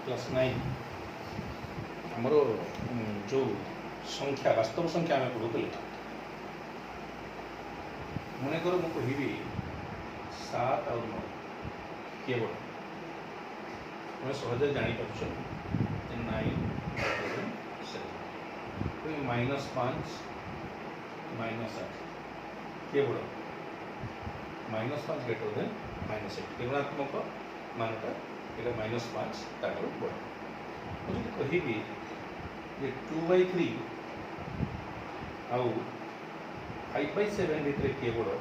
Class 9 आमर जो संख्या वास्तव संख्या आम पढ़ुले मन कर मुझे कहि 7 और 9 किए बड़ तुम सहज जापर 9 -5 -8 किए बड़ -5 ग्रेटर देन -8 ऋणात्मक मानटा ये -5 ताकर बड़ मुझे कहि 2/3 आउ 5/7 भितर किए बड़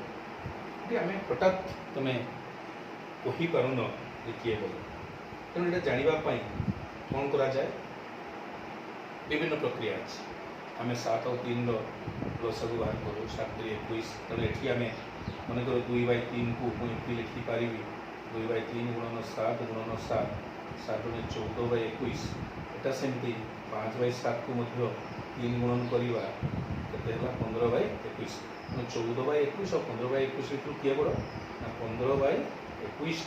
ये आम हठात तुम कही पारुन किए बड़ तेणु ये जानापी कौन करा जाए विभिन्न प्रक्रिया अच्छी आम 7 और 3 लसक बाहर करूँ 7 3 21 तेणु ये आम मनकर 2/3 को मुझे लिखिपारि 2/3 गुणन 7 गुणन 7 7 × 14/21 एटा सेमती 5/7 को 3 गुणन करवा के 15/21 14/21 और 15/21 भितर किए बड़ ना 15/21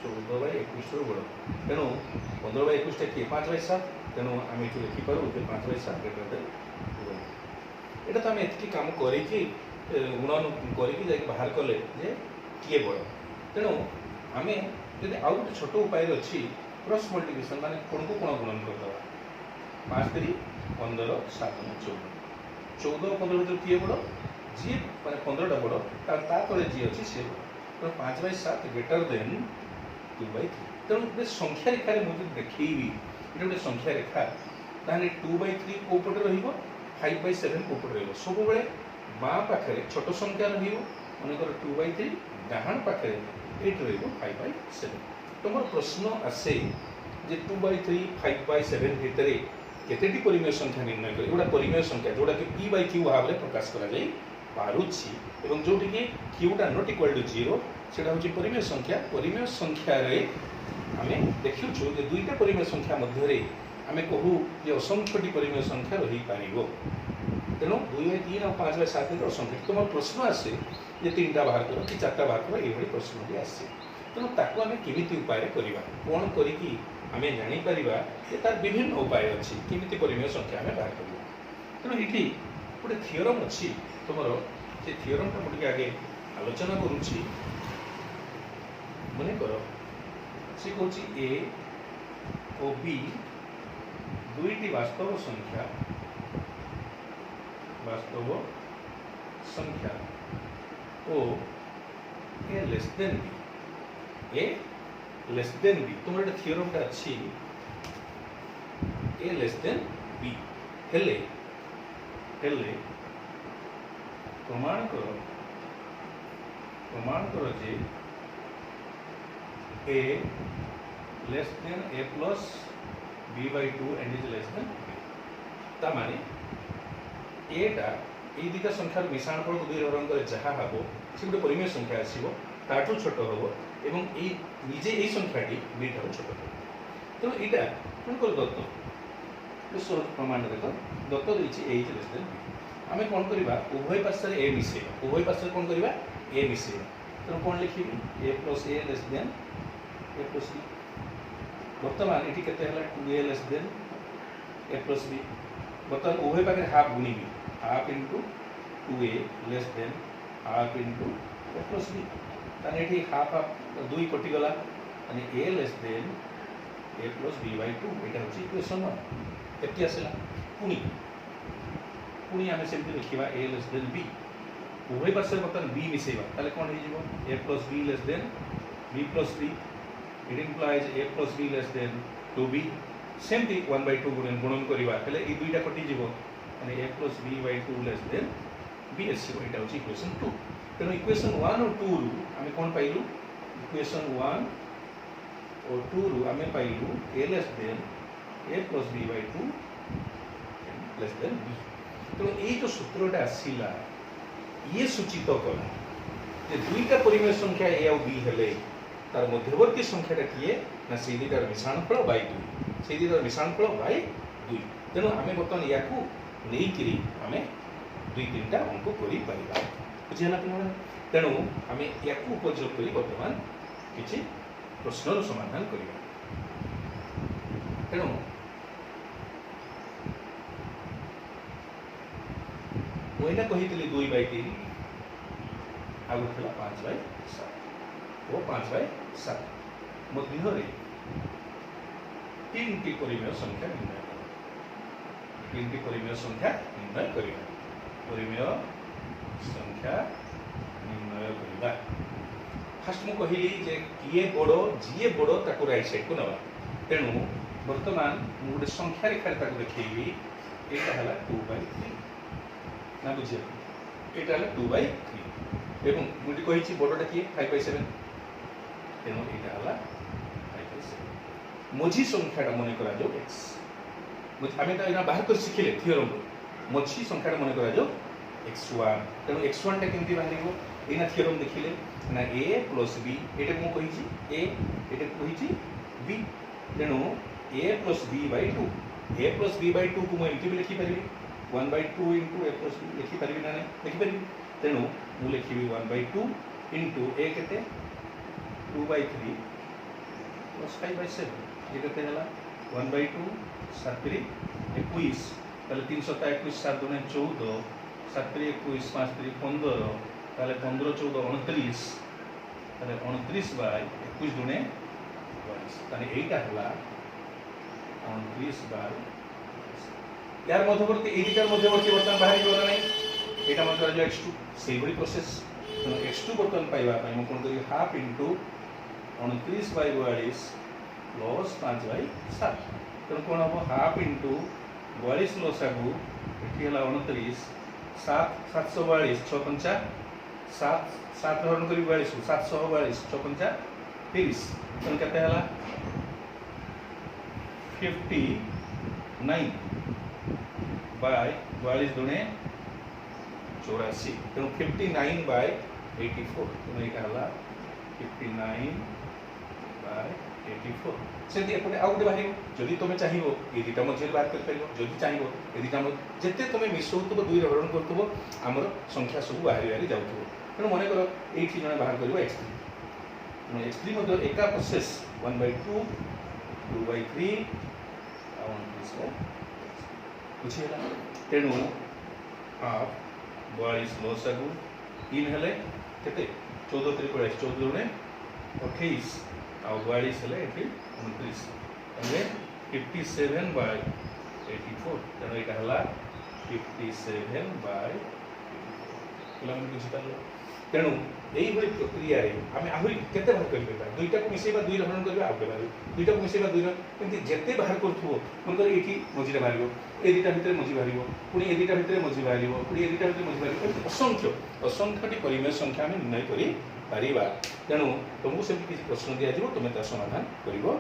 14/21 बड़ तेणु 15/21 किए 5/7 तेणु आम ये लिखिपार 5/7 ग्रेटर देन 2 यहाँ तो आम एति कम करके गुणन करके बाहर कले जे किए बड़ तेणु आम जब आउ गोटे छोट उपाय अच्छी क्रॉस मल्टिप्लिकेशन माने कौन को कौन गुणन करदे 5 3 15 7 14 14 15 भर किए बड़ जी मैंने 15टा बड़ तापर जी अच्छी सी बड़ 5/7 ग्रेटर देन 2/3 तेणु गोटे संख्या रेखार मुझे देखी ये गोटे संख्या रेखा ताहले 2/3 को पटे रहिबो 5/7 को पटे रहिबो सब बेले बाँ पाखे छोट संख्या रहिबो मनकर 2/3 डाहाण पाखे एट रहिबो 5/7 तुम प्रश्न आसे जे 2/3 5/7 भितर केतेटी परिमेय संख्या निर्णय कर गोटा परिमेय संख्या जोटा कि p/q भाव में प्रकाश करा जाई पारुछि एवं जोटी कि q नॉट इक्वल टू 0 सेटा होची परिमेय संख्या रे आमे देखिछु जे दुईटा परिमेय संख्या मध्य रे आमे कहू जे असंख्यटी परिमेय संख्या रही पारिबो तेणु 2/3 और 5/7 असंख्य तुम प्रश्न आसे जे 3टा बाहर कर कि 4टा बाहर कर ये प्रश्न भी आसे तेणु ताको आमे केमिति उपाय करवा कौन करिकी आमे जानी परिबा जे तार विभिन्न उपाय अछि केमिति परिमेय संख्या आमे बाहर करबा तेणु इठी गोटे थियोरम अछि तुमरो से थियोरम टा मुझे आगे आलोचना करूछि मने करो से कहूँ ए और बी दुईटी वास्तव संख्या ओ ए लेस देन बी तुम गोटे थियोरम टा अच्छी ए लेस देन बी हेले प्रमाण करो जे a less than a plus b/2 and is less than b ता माने a टा ए दुईटा संख्यार मिश्रण फल दुई रंग जहाँ हम से गोटे परिमेय संख्या आसो ताठू छोट हम एवं निजे यही संख्याटी b ठार छोट हम तेणु यहाँ कौन कर दत्त प्रमाण देख दत्त देती a लेस देन b आम कौन करवा उभय पार्श्व ए मिसेवा उभय पार्श्व कौन करवा ए मिसेवा तेणु कौन लिखी a plus a less than a plus b बर्तमान ये केते हला 2a less than a plus b बर्तमान उभय पाखे हाफ गुणी b half into 2a less than half into a plus b ताने ये हाफ हाफ दुई कटि गला ताने a less than a plus b/2 एटा होची इक्वेशन 1 केते आसला पुणी आम सेमती लिखा ए लेस देन बी उभय पार्श्व बर्तमान बी मिसेवा ताले कौन हो A plus B less than B plus B it implies A plus B less than 2b सेमती 1/2 गुणन करवा हेले ए दुईटा कटिज माने A plus b/2 less than B आसो यहाँ हूँ इक्वेशन 2 तेणु इक्वेशन 1 और 2 रु आम कौन पाइलु इक्वेशन 1 और 2 रु आम पाइलु A less than A plus b/2 less than B तेणु ये जो सूत्रटा आसला ये सूचित कला जे दुईटा परिमेय संख्या ए और बी हेले तार मध्यवर्ती संख्याटा किए ना से दुईटार मिश्रणफल बाय 2 से दुईटार मिश्रणफल बाय 2 तेणु आम बर्तमान या नहीं आम 2-3टा अंक कर बुझीगला पे तेणु आम या उपयोग कर बर्तमान किसी प्रश्नर समाधान करवा। तेणु मुझे कही 2/3 आ गए 5/7 और 5/7 मध्य तीन टी परिमेय संख्या निर्णय कर 3 टी परिमेय संख्या निर्णय करिबा परिमेय संख्या निर्णय करिबा फास्ट मु कहली जे किए बड़ जीए बड़ ताको राइट साइड को नवा तेणु वर्तमान मु गोटे संख्या रेखा ताको देखैबी एटा हला 2/3 ना बुझिए एटा हला 2/3 एवं मुझे कही बड़टा किए 5/7 तेणु एटा हला 5/7 मझी संख्याटा मन करा जो x आम तो बाहर कर शिखिले थियोरम मझी संख्याटा मन करा जो x1 तेणु x1 टा केमती बाहर एना थियोरम देखिले ना a प्लस b एटा मु कहिछि a एटा कहिछि b तेणु a plus b by 2 a plus b by 2 को मु एमती लिखि परिबी 1/2 इनटू a प्लस b लिखि परिबी ना लिखि परिबी तेणु मु लिखिबी 1/2 इनटू a केते 2/3 प्लस 5/7 ये केते हला 1/2 7 3 21 ताले 321 7 दुने 14 7 3 21 5 3 15 ताले 15 14 29 ताले 29 बाय 21 दुने 22 ताले एटा हला 29 बाय यार मध्यवर्ती एडिटर मध्यवर्ती बर्तन बाहर गला नहीं एटा मतलब जो x2 सेही बड़ी प्रोसेस तो x2 बर्तन पाइबा पई म कोन करी हाफ इनटू 29 बाय 42 प्लस 5/7 तो कौन हम हाफ इनटू 42 लसागु ये है 29 7 742 6 5 7 7 हरण करी 42 742 6 5 30 तो केते हला 59 बाय 42 दुने 84 तो 59 बाय 84 तो ये हला 59 बाय 84 सेंती एपटे आउ गोटे बाहर जदि तुम चाहिए ये दुटा मध्य बाहर कर जदि चाहिए ये दुटा जिते तुम मिसौथब दुई हरण करुव आमर संख्या सब बाहरी बाहरी जाऊँ तेणु मन कर ये जन बाहर कर x3 x3 एका प्रोसेस 1/2 2/3 बुझीगला तेणु हाफ 42 लसागु 3 हेले केते 14 3 42 14 दुणे 28 आ 42 हेले एठी 29 तने 57 बाय 84 तेणु एटा हला 57 बाय 84 किलोमीटर बुझी पालो तेणु एई भली प्रक्रिया रे आमे आहुरी केते बाहर कर पेबा दुईटा को मिसेबा दुई हरण करबा आ बाहर दुईटा को मिसेबा दुई किंतु जेते बाहर करथुबो मन कर एठी मझिरे बाहरिबो ए दुईटा भितर मझि बाहरिबो पुनी ए दुईटा भितर मझि बाहरिबो पुनी ए दुईटा भितर मझि बाहरिबो असंख्य असंख्यटी परिमेय संख्या आमे निर्णय करि पारिबा तेणु तुमको से किसी प्रश्न दिया तुम तार समाधान करिबो।